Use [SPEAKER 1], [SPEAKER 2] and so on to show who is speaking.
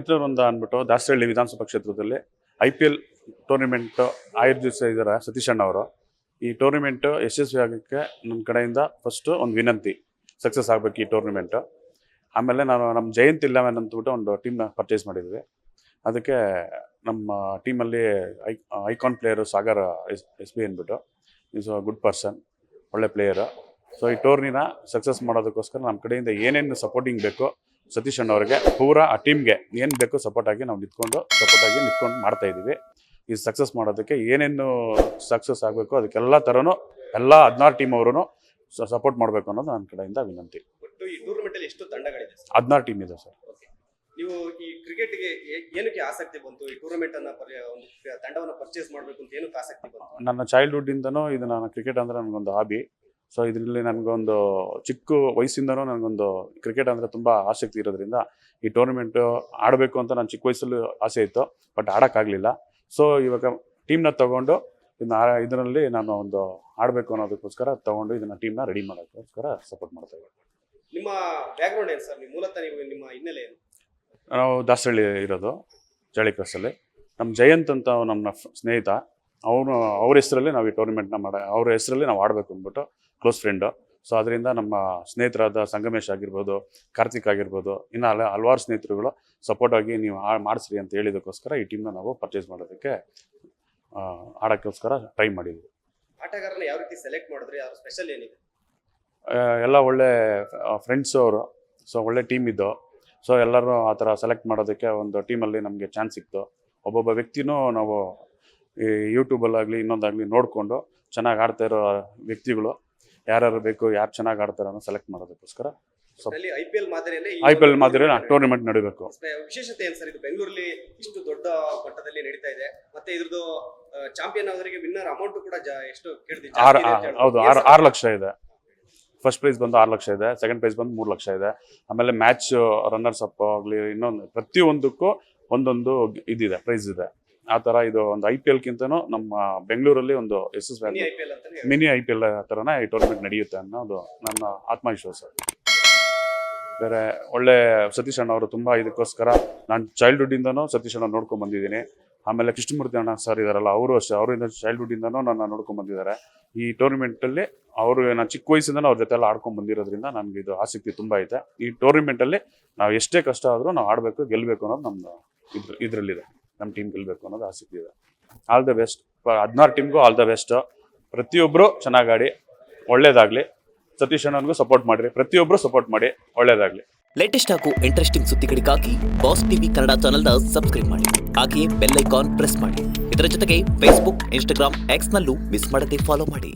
[SPEAKER 1] ಮಿತ್ರವೃಂದ ಅಂದ್ಬಿಟ್ಟು ದಾಸರಹಳ್ಳಿ ವಿಧಾನಸಭಾ ಕ್ಷೇತ್ರದಲ್ಲಿ IPL ಟೂರ್ನಿಮೆಂಟ್ ಆಯೋಜಿಸಿದ್ದಾರೆ ಸತೀಶ್ ಅಣ್ಣ ಅವರು. ಈ ಟೂರ್ನಿಮೆಂಟ್ ಯಶಸ್ವಿ ಆಗೋಕ್ಕೆ ನನ್ನ ಕಡೆಯಿಂದ ಫಸ್ಟ್ ಒಂದು ವಿನಂತಿ, ಸಕ್ಸಸ್ ಆಗಬೇಕು ಈ ಟೂರ್ನಿಮೆಂಟ್. ಆಮೇಲೆ ನಮ್ಮ ಜಯಂತ್ 11 ಅಂತಬಿಟ್ಟು ಒಂದು ಟೀಮ್ನ ಪರ್ಚೇಸ್ ಮಾಡಿದ್ವಿ. ಅದಕ್ಕೆ ನಮ್ಮ ಟೀಮಲ್ಲಿ ಐಕಾನ್ ಪ್ಲೇಯರು ಸಾಗರ್ SB ಅಂದ್ಬಿಟ್ಟು ಈಸ್ ಅ ಗುಡ್ ಪರ್ಸನ್, ಒಳ್ಳೆ ಪ್ಲೇಯರು. ಸೊ ಈ ಟೂರ್ನಿನ ಸಕ್ಸಸ್ ಮಾಡೋದಕ್ಕೋಸ್ಕರ ನಮ್ಮ ಕಡೆಯಿಂದ ಏನೇನು ಸಪೋರ್ಟಿಂಗ್ ಬೇಕೋ ಸತೀಶ್ ಅಣ್ಣವ್ರಿಗೆ ಪೂರಾ ಆ ಟೀಮ್ಗೆ ಏನು ಬೇಕೋ ಸಪೋರ್ಟಾಗಿ ನಾವು ನಿಂತ್ಕೊಂಡು ಮಾಡ್ತಾ ಇದ್ದೀವಿ. ಈ ಸಕ್ಸಸ್ ಮಾಡೋದಕ್ಕೆ ಏನೇನು ಸಕ್ಸಸ್ ಆಗಬೇಕು ಅದಕ್ಕೆಲ್ಲ ಥರನೂ ಎಲ್ಲ 16 ಟೀಮ್ ಅವರು ಸಪೋರ್ಟ್ ಮಾಡಬೇಕು ಅನ್ನೋದು ನನ್ನ ಕಡೆಯಿಂದ ವಿನಂತಿ.
[SPEAKER 2] ಈ ಟೂರ್ನಮೆಂಟಲ್ಲಿ ಎಷ್ಟು ತಂಡಗಳಿದೆ?
[SPEAKER 1] 16 ಟೀಮ್ ಇದೆ ಸರ್.
[SPEAKER 2] ನೀವು ಈ ಕ್ರಿಕೆಟ್ಗೆ ಏನಕ್ಕೆ ಆಸಕ್ತಿ ಬಂತು? ಈ ಟೂರ್ನಮೆಂಟ್ ಅನ್ನ ಒಂದು ತಂಡವನ್ನು ಪರ್ಚೇಸ್ ಮಾಡಬೇಕು ಅಂತ ಏನಕ್ಕೆ ಆಸಕ್ತಿ ಬಂತು?
[SPEAKER 1] ನನ್ನ ಚೈಲ್ಡ್ಹುಡ್ಡಿಂದನೂ ಇದು ನಾನು ಕ್ರಿಕೆಟ್ ಅಂದರೆ ನನಗೊಂದು ಹಾಬಿ. ಸೊ ಇದರಲ್ಲಿ ನನಗೊಂದು ಚಿಕ್ಕ ವಯಸ್ಸಿಂದನೂ ನನಗೊಂದು ಕ್ರಿಕೆಟ್ ಅಂದರೆ ತುಂಬ ಆಸಕ್ತಿ ಇರೋದ್ರಿಂದ ಈ ಟೂರ್ನಮೆಂಟ್ ಆಡಬೇಕು ಅಂತ ನಾನು ಚಿಕ್ಕ ವಯಸ್ಸಲ್ಲೂ ಆಸೆ ಇತ್ತು, ಬಟ್ ಆಡೋಕ್ಕಾಗಲಿಲ್ಲ. ಸೊ ಇವಾಗ ಟೀಮ್ನ ತೊಗೊಂಡು ಇದರಲ್ಲಿ ನಾನು ಒಂದು ಆಡಬೇಕು ಅನ್ನೋದಕ್ಕೋಸ್ಕರ ತೊಗೊಂಡು ಇದನ್ನು ಟೀಮ್ನ ರೆಡಿ ಮಾಡೋದಕ್ಕೋಸ್ಕರ ಸಪೋರ್ಟ್ ಮಾಡ್ತಾ ಇದ್ದೀನಿ.
[SPEAKER 2] ನಿಮ್ಮ ಬ್ಯಾಕ್ಗ್ರೌಂಡ್ ಏನು ಸರ್? ಮೂಲತಃ ನಿಮ್ಮ ಹಿನ್ನೆಲೆ ಏನು?
[SPEAKER 1] ನಾವು ದಾಸರಳ್ಳಿ ಇರೋದು, ಚಳಿ ಕ್ರಾಸಲ್ಲಿ. ನಮ್ಮ ಜಯಂತ್ ಅಂತ ನಮ್ಮ ಸ್ನೇಹಿತ, ಅವ್ರ ಹೆಸರಲ್ಲಿ ನಾವು ಈ ಟೂರ್ನಿಮೆಂಟ್ನ ಅವ್ರ ಹೆಸರಲ್ಲಿ ನಾವು ಆಡಬೇಕು ಅಂದ್ಬಿಟ್ಟು ಕ್ಲೋಸ್ ಫ್ರೆಂಡು. ಸೊ ಅದರಿಂದ ನಮ್ಮ ಸ್ನೇಹಿತರಾದ ಸಂಗಮೇಶ್ ಆಗಿರ್ಬೋದು, ಕಾರ್ತಿಕ್ ಆಗಿರ್ಬೋದು, ಇನ್ನು ಹಲವಾರು ಸ್ನೇಹಿತರುಗಳು ಸಪೋರ್ಟ್ ಆಗಿ ನೀವು ಮಾಡಿಸ್ರಿ ಅಂತ ಹೇಳಿದಕ್ಕೋಸ್ಕರ ಈ ಟೀಮ್ನ ನಾವು ಪರ್ಚೇಸ್ ಮಾಡೋದಕ್ಕೆ ಆಡೋಕ್ಕೋಸ್ಕರ ಟ್ರೈ ಮಾಡಿದ್ವಿ.
[SPEAKER 2] ಆಟಗಾರನ ಯಾವ ರೀತಿ ಸೆಲೆಕ್ಟ್ ಮಾಡಿದ್ರೆ? ಯಾವ ಸ್ಪೆಷಲ್ ಏನಿದೆ?
[SPEAKER 1] ಎಲ್ಲ ಒಳ್ಳೆ ಫ್ರೆಂಡ್ಸು ಅವರು. ಸೊ ಒಳ್ಳೆ ಟೀಮ್ ಇದ್ದು. ಸೊ ಎಲ್ಲರೂ ಆ ಥರ ಸೆಲೆಕ್ಟ್ ಮಾಡೋದಕ್ಕೆ ಒಂದು ಟೀಮಲ್ಲಿ ನಮಗೆ ಚಾನ್ಸ್ ಸಿಕ್ತು. ಒಬ್ಬೊಬ್ಬ ವ್ಯಕ್ತಿನೂ ನಾವು ಈ ಯೂಟ್ಯೂಬಲ್ಲಾಗಲಿ ಇನ್ನೊಂದಾಗಲಿ ನೋಡಿಕೊಂಡು ಚೆನ್ನಾಗಿ ಆಡ್ತಾ ಇರೋ ವ್ಯಕ್ತಿಗಳು ಯಾರ್ಯಾರು ಬೇಕು, ಯಾರು ಚೆನ್ನಾಗಿ ಆಡ್ತಾರೆ ಅನ್ನೋ ಸೆಲೆಕ್ಟ್ ಮಾಡೋದಕ್ಕೋಸ್ಕರ
[SPEAKER 2] IPL
[SPEAKER 1] ಮಾದರಿ ಟೂರ್ನಿಮೆಂಟ್ ನಡೀಬೇಕು.
[SPEAKER 2] ವಿಶೇಷತೆ ಏನು ಸರ್? ಇದು ಬೆಂಗಳೂರಲ್ಲಿ ಇಷ್ಟು ದೊಡ್ಡ ಮಟ್ಟದಲ್ಲಿ ನಡೀತಾ ಇದೆ, ಮತ್ತೆ ಇದ್ರದ್ದು ಚಾಂಪಿಯನ್ ಆದವರಿಗೆ ವಿನ್ನರ್ ಅಮೌಂಟ್ ಕೂಡ ಎಷ್ಟು ಕೇಳಿದೆ?
[SPEAKER 1] ಹೌದು, 6 ಲಕ್ಷ ಇದೆ. ಫಸ್ಟ್ ಪ್ರೈಸ್ ಬಂದು 6 ಲಕ್ಷ ಇದೆ, ಸೆಕೆಂಡ್ ಪ್ರೈಸ್ ಬಂದು 3 ಲಕ್ಷ ಇದೆ. ಆಮೇಲೆ ಮ್ಯಾಚ್ ರನ್ನರ್ಸ್ ಅಪ್ ಆಗಲಿ ಇನ್ನೊಂದು ಪ್ರತಿಯೊಂದಕ್ಕೂ ಒಂದೊಂದು ಇದಿದೆ, ಪ್ರೈಸ್ ಇದೆ. ಆ ಥರ ಇದು ಒಂದು IPLಗಿಂತನೂ ನಮ್ಮ ಬೆಂಗಳೂರಲ್ಲಿ ಒಂದು ಮಿನಿ IPL ಥರನೇ ಈ ಟೂರ್ನಮೆಂಟ್ ನಡೆಯುತ್ತೆ ಅನ್ನೋದು ನನ್ನ ಆತ್ಮವಿಶ್ವಾಸ. ಬೇರೆ ಒಳ್ಳೆ ಸತೀಶ್ ಅಣ್ಣ ಅವರು ತುಂಬ ಇದಕ್ಕೋಸ್ಕರ ನಾನು ಚೈಲ್ಡ್ಹುಡ್ಡಿಂದನೂ ಸತೀಶ್ ಅಣ್ಣ ನೋಡ್ಕೊಂಡು ಬಂದಿದ್ದೀನಿ. ಆಮೇಲೆ ಕೃಷ್ಣಮೂರ್ತಿ ಅಣ್ಣ ಸರ್ ಇದಾರಲ್ಲ, ಅವರು ಅಷ್ಟೇ, ಅವರಿಂದ ಚೈಲ್ಡ್ಹುಡ್ಡಿಂದನೂ ನನ್ನ ನೋಡ್ಕೊಂಡು ಬಂದಿದ್ದಾರೆ. ಈ ಟೂರ್ನಿಮೆಂಟಲ್ಲಿ ನಾನು ಚಿಕ್ಕ ವಯಸ್ಸಿಂದನೂ ಅವ್ರ ಜೊತೆ ಎಲ್ಲ ಆಡ್ಕೊಂಡು ಬಂದಿರೋದ್ರಿಂದ ನನಗೆ ಇದು ಆಸಕ್ತಿ ತುಂಬ ಐತೆ. ಈ ಟೂರ್ನಿಮೆಂಟಲ್ಲಿ ನಾವು ಎಷ್ಟೇ ಕಷ್ಟ ಆದರೂ ನಾವು ಆಡಬೇಕು, ಗೆಲ್ಲಬೇಕು ಅನ್ನೋದು ನಮ್ಮದು ಇದರಲ್ಲಿದೆ. ನಮ್ಮ ಟೀಮ್ ಗೆಲ್ಲಬೇಕು ಅನ್ನೋದು ಆಸಕ್ತಿ ಇದೆ. ಆಲ್ ದ ಬೆಸ್ಟ್ 16 ಟೀಮ್ಗೂ ಆಲ್ ದ ಬೆಸ್ಟ್. ಪ್ರತಿಯೊಬ್ಬರು ಚೆನ್ನಾಗಿ ಆಡಿ, ಒಳ್ಳೇದಾಗಲಿ. ಸತೀಶ್ ಅಣ್ಣನಿಗೂ ಸಪೋರ್ಟ್ ಮಾಡಿರಿ, ಪ್ರತಿಯೊಬ್ಬರು ಸಪೋರ್ಟ್ ಮಾಡಿ, ಒಳ್ಳೇದಾಗಲಿ.
[SPEAKER 3] ಲೇಟೆಸ್ಟ್ ಹಾಗೂ ಇಂಟ್ರೆಸ್ಟಿಂಗ್ ಸುದ್ದಿಗಳಿಗಾಗಿ ಬಾಸ್ ಟಿವಿ ಕನ್ನಡ ಚಾನೆಲ್ನ ಸಬ್ಸ್ಕ್ರೈಬ್ ಮಾಡಿ, ಹಾಗೆಯೇ ಬೆಲ್ ಐಕಾನ್ ಪ್ರೆಸ್ ಮಾಡಿ. ಇದರ ಜೊತೆಗೆ ಫೇಸ್ಬುಕ್, ಇನ್ಸ್ಟಾಗ್ರಾಮ್, ಎಕ್ಸ್ನಲ್ಲೂ ಮಿಸ್ ಮಾಡದೆ ಫಾಲೋ ಮಾಡಿ.